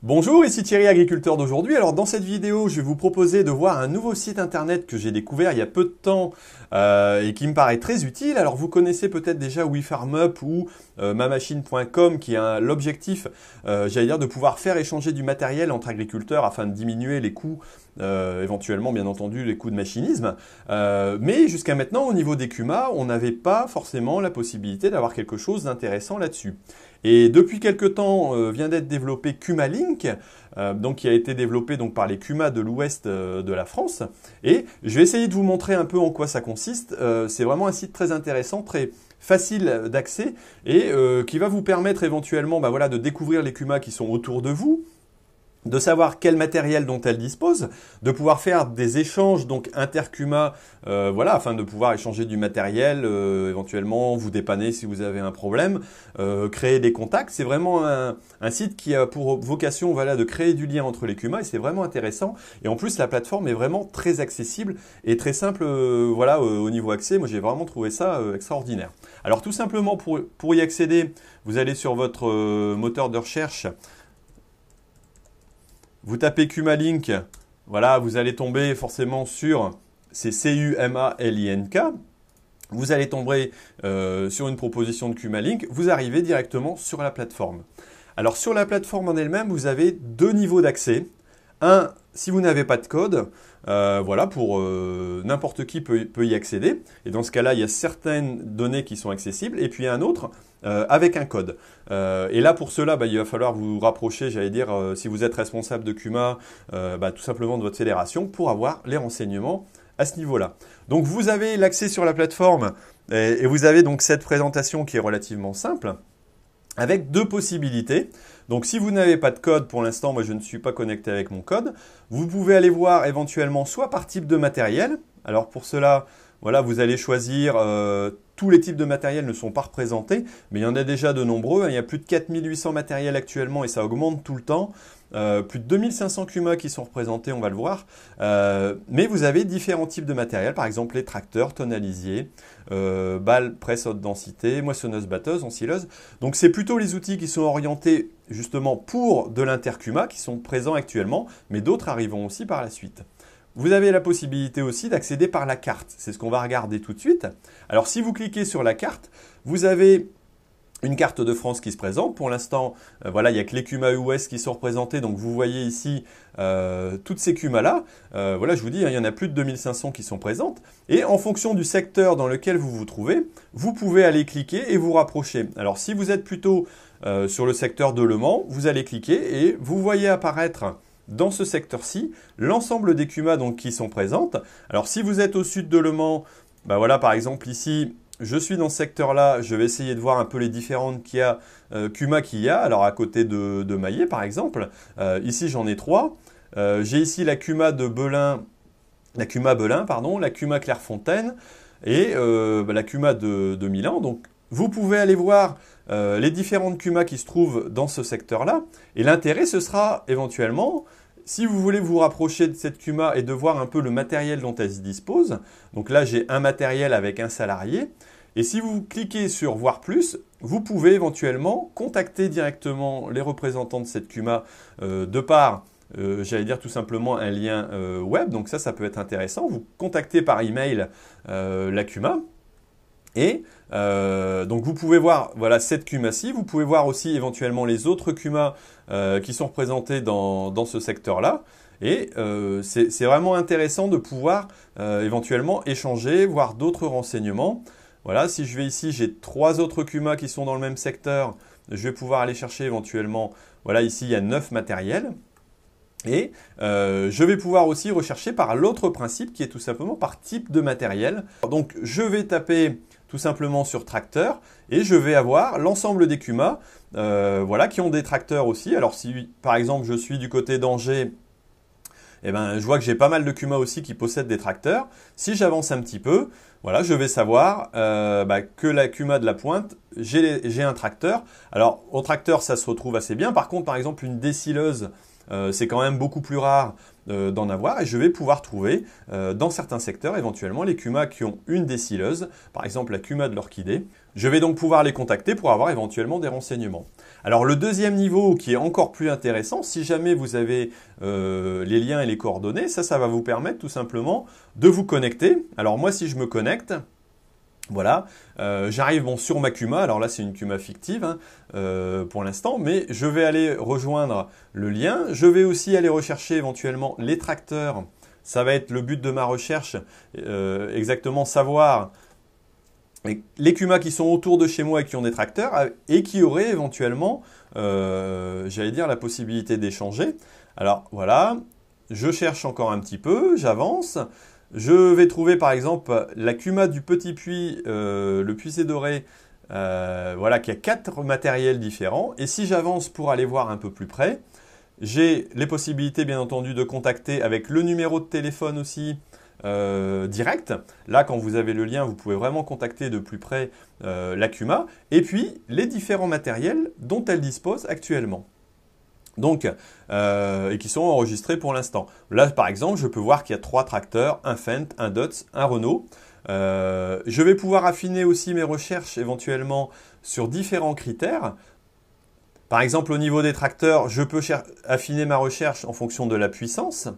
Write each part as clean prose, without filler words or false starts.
Bonjour, ici Thierry, agriculteur d'aujourd'hui. Alors dans cette vidéo, je vais vous proposer de voir un nouveau site internet que j'ai découvert il y a peu de temps et qui me paraît très utile. Alors vous connaissez peut-être déjà WeFarmUp ou mamachine.com qui a l'objectif, j'allais dire, de pouvoir faire échanger du matériel entre agriculteurs afin de diminuer les coûts, éventuellement bien entendu les coûts de machinisme. Mais jusqu'à maintenant, au niveau des CUMA, on n'avait pas forcément la possibilité d'avoir quelque chose d'intéressant là-dessus. Et depuis quelque temps vient d'être développé CUMA-Link, donc qui a été développé donc par les CUMA de l'ouest de la France. Et je vais essayer de vous montrer un peu en quoi ça consiste. C'est vraiment un site très intéressant, très facile d'accès et qui va vous permettre éventuellement de découvrir les CUMA qui sont autour de vous, de savoir quel matériel dont elle dispose, de pouvoir faire des échanges donc inter-CUMA, afin de pouvoir échanger du matériel, éventuellement vous dépanner si vous avez un problème, créer des contacts. C'est vraiment un site qui a pour vocation de créer du lien entre les CUMA et c'est vraiment intéressant. Et en plus la plateforme est vraiment très accessible et très simple au niveau accès. Moi j'ai vraiment trouvé ça extraordinaire. Alors tout simplement pour y accéder, vous allez sur votre moteur de recherche. Vous tapez CUMA-Link, voilà, vous allez tomber forcément sur, c'est CUMA-LINK. Vous allez tomber sur une proposition de CUMA-Link, vous arrivez directement sur la plateforme. Alors sur la plateforme en elle-même, vous avez deux niveaux d'accès. Un, si vous n'avez pas de code, pour n'importe qui peut y accéder. Et dans ce cas-là, il y a certaines données qui sont accessibles. Et puis un autre avec un code. Et là, pour cela, il va falloir vous rapprocher, j'allais dire, si vous êtes responsable de CUMA, tout simplement de votre fédération pour avoir les renseignements à ce niveau-là. Donc vous avez l'accès sur la plateforme et vous avez donc cette présentation qui est relativement simple, avec deux possibilités. Donc si vous n'avez pas de code, pour l'instant, moi je ne suis pas connecté avec mon code, vous pouvez aller voir éventuellement soit par type de matériel. Alors pour cela, vous allez choisir, tous les types de matériel ne sont pas représentés, mais il y en a déjà de nombreux. Il y a plus de 4800 matériels actuellement et ça augmente tout le temps. Plus de 2500 CUMA qui sont représentés, on va le voir. Mais vous avez différents types de matériel, par exemple les tracteurs, tonalisiers, balles, presse haute densité, moissonneuse, batteuse, ensileuse. Donc c'est plutôt les outils qui sont orientés justement pour de l'inter-CUMA qui sont présents actuellement, mais d'autres arriveront aussi par la suite. Vous avez la possibilité aussi d'accéder par la carte. C'est ce qu'on va regarder tout de suite. Alors si vous cliquez sur la carte, vous avez une carte de France qui se présente. Pour l'instant, il n'y a que les CUMA ouest qui sont représentés. Donc vous voyez ici toutes ces CUMA-là. Je vous dis, il y en a plus de 2500 qui sont présentes. Et en fonction du secteur dans lequel vous vous trouvez, vous pouvez aller cliquer et vous rapprocher. Alors si vous êtes plutôt sur le secteur de Le Mans, vous allez cliquer et vous voyez apparaître dans ce secteur-ci, l'ensemble des CUMA qui sont présentes. Alors si vous êtes au sud de Le Mans, par exemple ici, je suis dans ce secteur-là, je vais essayer de voir un peu les différentes CUMA qu'il y a. Alors à côté de Maillet par exemple, ici j'en ai trois. J'ai ici la CUMA de Belin, la CUMA Clairefontaine et la CUMA de Milan. Donc vous pouvez aller voir les différentes CUMA qui se trouvent dans ce secteur-là. Et l'intérêt, ce sera éventuellement, si vous voulez vous rapprocher de cette CUMA et de voir un peu le matériel dont elle se dispose. Donc là, j'ai un matériel avec un salarié. Et si vous cliquez sur Voir plus, vous pouvez éventuellement contacter directement les représentants de cette CUMA de par, j'allais dire tout simplement un lien web. Donc ça peut être intéressant. Vous contactez par email la CUMA. Et donc vous pouvez voir cette CUMA-ci, vous pouvez voir aussi éventuellement les autres CUMA qui sont représentés dans ce secteur-là. Et c'est vraiment intéressant de pouvoir éventuellement échanger, voir d'autres renseignements. Voilà, si je vais ici, j'ai trois autres CUMA qui sont dans le même secteur. Je vais pouvoir aller chercher éventuellement, ici il y a 9 matériels. Et je vais pouvoir aussi rechercher par l'autre principe qui est tout simplement par type de matériel. Donc je vais taper tout simplement sur tracteur et je vais avoir l'ensemble des CUMA qui ont des tracteurs aussi. Alors si par exemple je suis du côté d'Angers, je vois que j'ai pas mal de CUMA aussi qui possèdent des tracteurs. Si j'avance un petit peu, je vais savoir que la CUMA de la Pointe, j'ai un tracteur. Alors au tracteur ça se retrouve assez bien. Par contre par exemple une décileuse, c'est quand même beaucoup plus rare d'en avoir et je vais pouvoir trouver dans certains secteurs éventuellement les CUMA qui ont une décileuse, par exemple la CUMA de l'orchidée. Je vais donc pouvoir les contacter pour avoir éventuellement des renseignements. Alors le deuxième niveau qui est encore plus intéressant, si jamais vous avez les liens et les coordonnées, ça va vous permettre tout simplement de vous connecter. Alors moi si je me connecte, voilà, j'arrive sur ma Kuma, alors là c'est une Kuma fictive hein, pour l'instant, mais je vais aller rejoindre le lien, je vais aussi aller rechercher éventuellement les tracteurs, ça va être le but de ma recherche, exactement savoir les Kuma qui sont autour de chez moi et qui ont des tracteurs et qui auraient éventuellement, j'allais dire, la possibilité d'échanger. Alors voilà, je cherche encore un petit peu, j'avance. Je vais trouver par exemple la Kuma du Petit Puy, le Puisé Doré, voilà, qui a 4 matériels différents. Et si j'avance pour aller voir un peu plus près, j'ai les possibilités bien entendu de contacter avec le numéro de téléphone aussi direct. Là, quand vous avez le lien, vous pouvez vraiment contacter de plus près la Kuma. Et puis, les différents matériels dont elle dispose actuellement. Donc, et qui sont enregistrés pour l'instant. Là, par exemple, je peux voir qu'il y a 3 tracteurs, un Fendt, un Dodge, un Renault. Je vais pouvoir affiner aussi mes recherches éventuellement sur différents critères. Par exemple, au niveau des tracteurs, je peux affiner ma recherche en fonction de la puissance.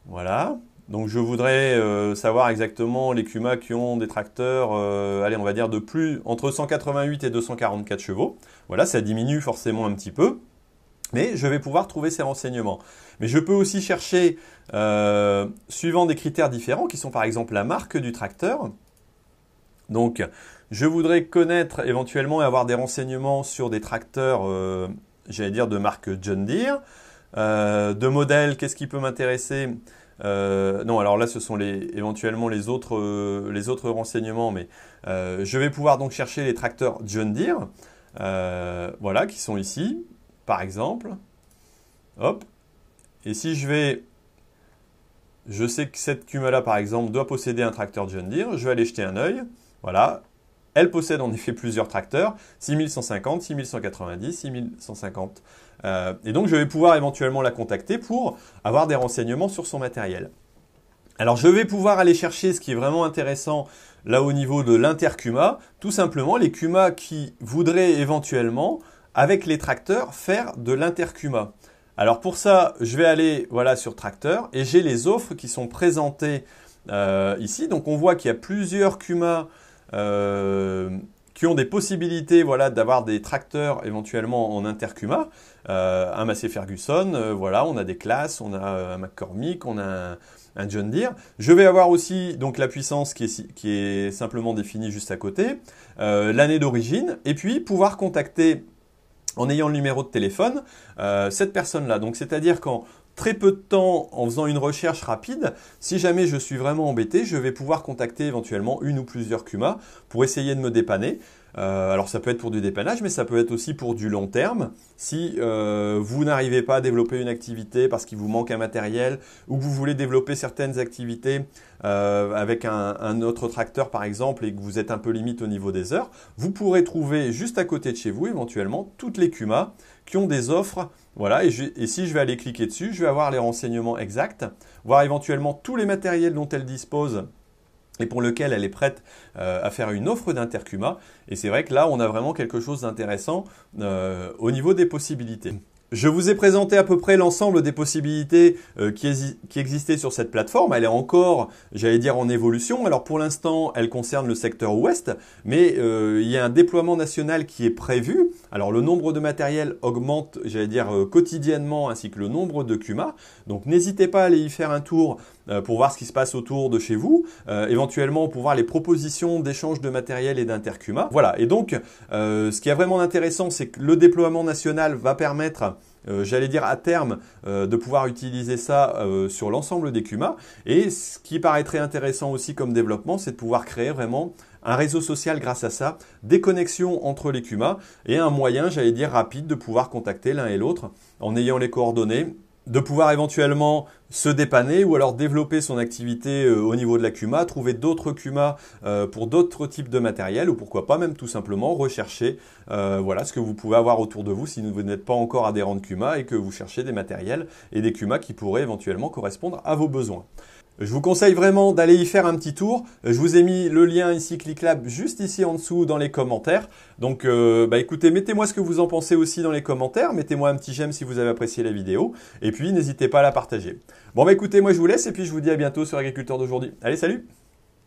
Voilà. Donc, je voudrais savoir exactement les Kuma qui ont des tracteurs, allez, on va dire entre 188 et 244 chevaux. Voilà, ça diminue forcément un petit peu. Mais je vais pouvoir trouver ces renseignements. Mais je peux aussi chercher, suivant des critères différents, qui sont par exemple la marque du tracteur. Donc, je voudrais connaître éventuellement et avoir des renseignements sur des tracteurs, j'allais dire de marque John Deere. De modèle, qu'est-ce qui peut m'intéresser? Non, alors là, ce sont éventuellement les autres renseignements, mais je vais pouvoir donc chercher les tracteurs John Deere, voilà, qui sont ici. Par exemple, hop, et si je sais que cette Kuma-là, par exemple, doit posséder un tracteur John Deere, je vais aller jeter un œil, voilà, elle possède en effet plusieurs tracteurs, 6150, 6190, 6150, et donc je vais pouvoir éventuellement la contacter pour avoir des renseignements sur son matériel. Alors je vais pouvoir aller chercher ce qui est vraiment intéressant là au niveau de l'inter-Kuma, tout simplement les Kuma qui voudraient éventuellement avec les tracteurs, faire de l'inter-Kuma. Alors pour ça, je vais aller voilà, sur tracteur et j'ai les offres qui sont présentées ici. Donc on voit qu'il y a plusieurs Kuma qui ont des possibilités voilà, d'avoir des tracteurs éventuellement en inter-Kuma. Un Massey Ferguson, voilà, on a des classes, on a un McCormick, on a un John Deere. Je vais avoir aussi donc la puissance qui est simplement définie juste à côté, l'année d'origine et puis pouvoir contacter en ayant le numéro de téléphone, cette personne-là. Donc, c'est-à-dire qu'en très peu de temps, en faisant une recherche rapide, si jamais je suis vraiment embêté, je vais pouvoir contacter éventuellement une ou plusieurs Kuma pour essayer de me dépanner. Alors, ça peut être pour du dépannage, mais ça peut être aussi pour du long terme. Si vous n'arrivez pas à développer une activité parce qu'il vous manque un matériel ou que vous voulez développer certaines activités avec un autre tracteur par exemple et que vous êtes un peu limite au niveau des heures, vous pourrez trouver juste à côté de chez vous éventuellement toutes les Kuma qui ont des offres. Voilà, et si je vais aller cliquer dessus, je vais avoir les renseignements exacts, voir éventuellement tous les matériels dont elle dispose et pour lequel elle est prête à faire une offre d'inter-Kuma. Et c'est vrai que là, on a vraiment quelque chose d'intéressant au niveau des possibilités. Je vous ai présenté à peu près l'ensemble des possibilités qui existaient sur cette plateforme. Elle est encore, j'allais dire, en évolution. Alors pour l'instant, elle concerne le secteur ouest, mais il y a un déploiement national qui est prévu. Alors le nombre de matériel augmente, j'allais dire, quotidiennement, ainsi que le nombre de Kuma. Donc n'hésitez pas à aller y faire un tour pour voir ce qui se passe autour de chez vous, éventuellement pour voir les propositions d'échange de matériel et d'inter-Kuma. Voilà, et donc ce qui est vraiment intéressant, c'est que le déploiement national va permettre j'allais dire à terme de pouvoir utiliser ça sur l'ensemble des Kuma. Et ce qui paraîtrait intéressant aussi comme développement, c'est de pouvoir créer vraiment un réseau social grâce à ça, des connexions entre les Kuma et un moyen, j'allais dire, rapide de pouvoir contacter l'un et l'autre en ayant les coordonnées, de pouvoir éventuellement se dépanner ou alors développer son activité au niveau de la Kuma, trouver d'autres Kuma pour d'autres types de matériel ou pourquoi pas même tout simplement rechercher voilà, ce que vous pouvez avoir autour de vous si vous n'êtes pas encore adhérent de Kuma et que vous cherchez des matériels et des Kuma qui pourraient éventuellement correspondre à vos besoins. Je vous conseille vraiment d'aller y faire un petit tour. Je vous ai mis le lien ici, ClickLab, juste ici en dessous dans les commentaires. Donc écoutez, mettez-moi ce que vous en pensez aussi dans les commentaires. Mettez-moi un petit j'aime si vous avez apprécié la vidéo. Et puis n'hésitez pas à la partager. Bon écoutez, moi je vous laisse et puis je vous dis à bientôt sur Agriculteur d'aujourd'hui. Allez, salut!